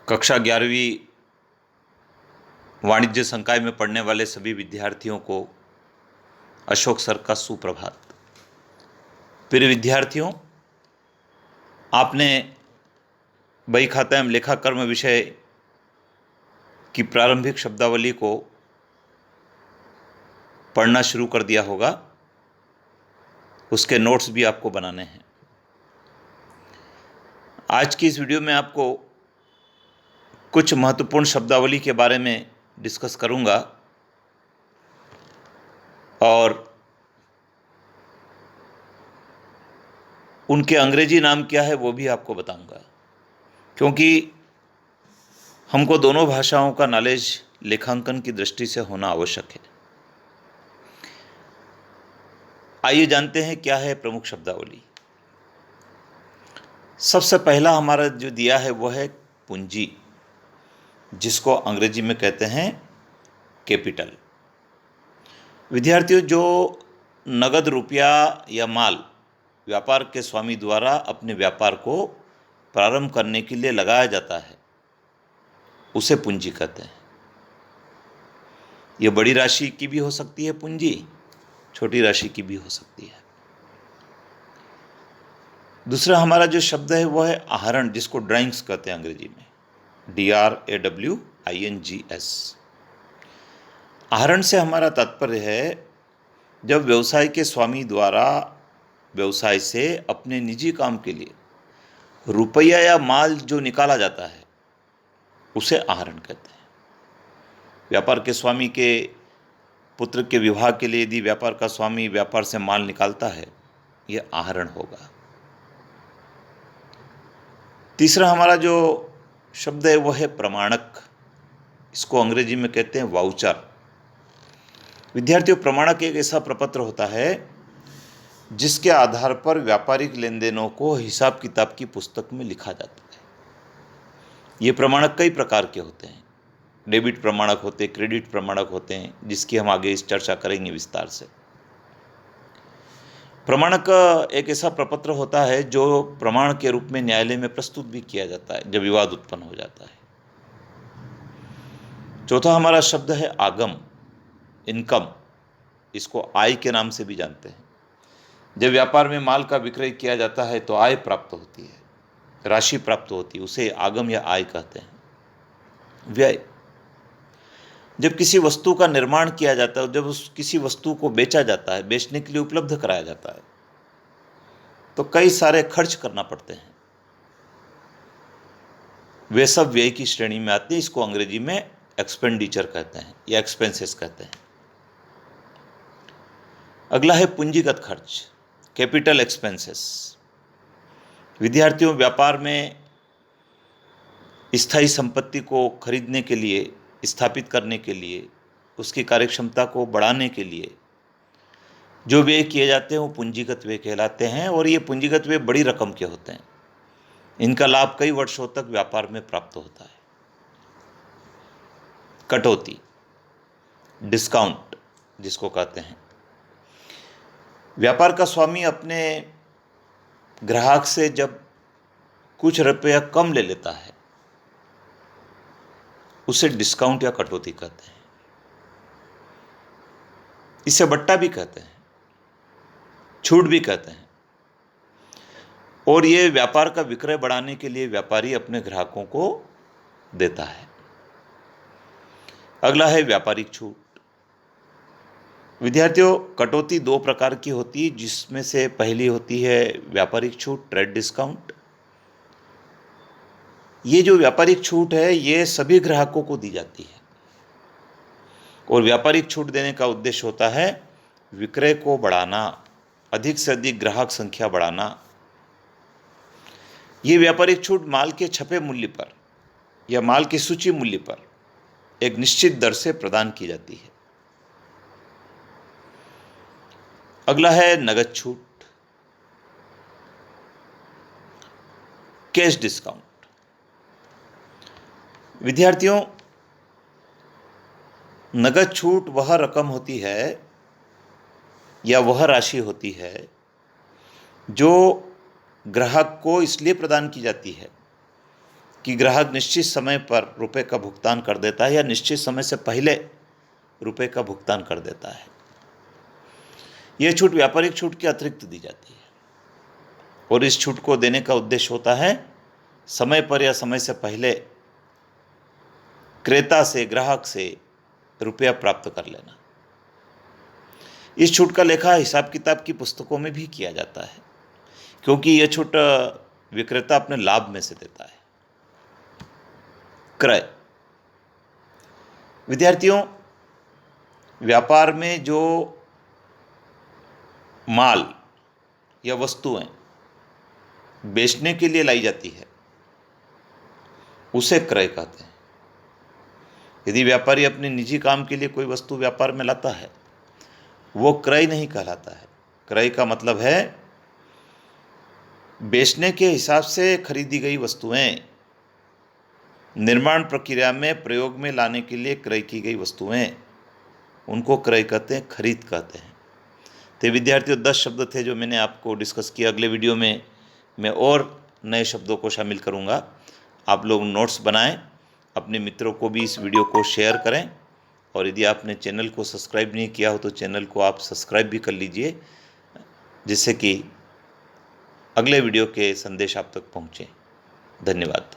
कक्षा 11वीं वाणिज्य संकाय में पढ़ने वाले सभी विद्यार्थियों को अशोक सर का सुप्रभात। प्रिय विद्यार्थियों, आपने बही खाता एवं लेखा कर्म विषय की प्रारंभिक शब्दावली को पढ़ना शुरू कर दिया होगा। उसके नोट्स भी आपको बनाने हैं। आज की इस वीडियो में आपको कुछ महत्वपूर्ण शब्दावली के बारे में डिस्कस करूंगा और उनके अंग्रेजी नाम क्या है वो भी आपको बताऊंगा, क्योंकि हमको दोनों भाषाओं का नॉलेज लेखांकन की दृष्टि से होना आवश्यक है। आइए जानते हैं क्या है प्रमुख शब्दावली। सबसे पहला हमारा जो दिया है वो है पूंजी, जिसको अंग्रेजी में कहते हैं कैपिटल। विद्यार्थियों, जो नगद रुपया या माल व्यापार के स्वामी द्वारा अपने व्यापार को प्रारंभ करने के लिए लगाया जाता है उसे पूंजी कहते हैं। यह बड़ी राशि की भी हो सकती है पूंजी, छोटी राशि की भी हो सकती है। दूसरा हमारा जो शब्द है वो है आहरण, जिसको ड्राइंग्स कहते हैं अंग्रेजी में, DRAWINGS। आहरण से हमारा तात्पर्य है जब व्यवसाय के स्वामी द्वारा व्यवसाय से अपने निजी काम के लिए रुपया या माल जो निकाला जाता है उसे आहरण कहते हैं। व्यापार के स्वामी के पुत्र के विवाह के लिए यदि व्यापार का स्वामी व्यापार से माल निकालता है, यह आहरण होगा। तीसरा हमारा जो शब्द है वह है प्रमाणक, इसको अंग्रेजी में कहते हैं वाउचर। विद्यार्थियों, प्रमाणक एक ऐसा प्रपत्र होता है जिसके आधार पर व्यापारिक लेन देनों को हिसाब किताब की पुस्तक में लिखा जाता है। ये प्रमाणक कई प्रकार के होते हैं। डेबिट प्रमाणक होते हैं, क्रेडिट प्रमाणक होते हैं, जिसकी हम आगे इस चर्चा करेंगे विस्तार से। प्रमाणक एक ऐसा प्रपत्र होता है जो प्रमाण के रूप में न्यायालय में प्रस्तुत भी किया जाता है जब विवाद उत्पन्न हो जाता है। चौथा हमारा शब्द है आगम, इनकम, इसको आय के नाम से भी जानते हैं। जब व्यापार में माल का विक्रय किया जाता है तो आय प्राप्त होती है, राशि प्राप्त होती है, उसे आगम या आय कहते हैं। व्यय, जब किसी वस्तु का निर्माण किया जाता है, जब किसी वस्तु को बेचा जाता है, बेचने के लिए उपलब्ध कराया जाता है, तो कई सारे खर्च करना पड़ते हैं। वे सब व्यय की श्रेणी में आते हैं। इसको अंग्रेजी में एक्सपेंडिचर कहते हैं या एक्सपेंसेस कहते हैं। अगला है पूंजीगत खर्च, कैपिटल एक्सपेंसेस। विद्यार्थियों, व्यापार में स्थायी संपत्ति को खरीदने के लिए, स्थापित करने के लिए, उसकी कार्यक्षमता को बढ़ाने के लिए जो व्यय किए जाते हैं वो पूंजीगत व्यय कहलाते हैं। और ये पूंजीगत व्यय बड़ी रकम के होते हैं। इनका लाभ कई वर्षों तक व्यापार में प्राप्त होता है। कटौती, डिस्काउंट जिसको कहते हैं, व्यापार का स्वामी अपने ग्राहक से जब कुछ रुपया कम ले लेता है उसे डिस्काउंट या कटौती कहते हैं। इसे बट्टा भी कहते हैं, छूट भी कहते हैं। और ये व्यापार का विक्रय बढ़ाने के लिए व्यापारी अपने ग्राहकों को देता है। अगला है व्यापारिक छूट। विद्यार्थियों, कटौती दो प्रकार की होती है, जिसमें से पहली होती है व्यापारिक छूट, ट्रेड डिस्काउंट। ये जो व्यापारिक छूट है ये सभी ग्राहकों को दी जाती है और व्यापारिक छूट देने का उद्देश्य होता है विक्रय को बढ़ाना, अधिक से अधिक ग्राहक संख्या बढ़ाना। ये व्यापारिक छूट माल के छपे मूल्य पर या माल के सूची मूल्य पर एक निश्चित दर से प्रदान की जाती है। अगला है नगद छूट, कैश डिस्काउंट। विद्यार्थियों, नगद छूट वह रकम होती है या वह राशि होती है जो ग्राहक को इसलिए प्रदान की जाती है कि ग्राहक निश्चित समय पर रुपए का भुगतान कर देता है या निश्चित समय से पहले रुपए का भुगतान कर देता है। यह छूट व्यापारिक छूट के अतिरिक्त दी जाती है और इस छूट को देने का उद्देश्य होता है समय पर या समय से पहले क्रेता से, ग्राहक से रुपया प्राप्त कर लेना। इस छूट का लेखा हिसाब किताब की पुस्तकों में भी किया जाता है, क्योंकि यह छूट विक्रेता अपने लाभ में से देता है। क्रय। विद्यार्थियों, व्यापार में जो माल या वस्तुएं बेचने के लिए लाई जाती है उसे क्रय कहते हैं। यदि व्यापारी अपने निजी काम के लिए कोई वस्तु व्यापार में लाता है, वो क्रय नहीं कहलाता है। क्रय का मतलब है बेचने के हिसाब से खरीदी गई वस्तुएं, निर्माण प्रक्रिया में प्रयोग में लाने के लिए क्रय की गई वस्तुएं, उनको क्रय कहते हैं, खरीद कहते हैं। तो विद्यार्थियों, 10 शब्द थे जो मैंने आपको डिस्कस किया। अगले वीडियो में मैं और नए शब्दों को शामिल करूंगा। आप लोग नोट्स बनाएं, अपने मित्रों को भी इस वीडियो को शेयर करें, और यदि आपने चैनल को सब्सक्राइब नहीं किया हो तो चैनल को आप सब्सक्राइब भी कर लीजिए, जिससे कि अगले वीडियो के संदेश आप तक पहुँचें। धन्यवाद।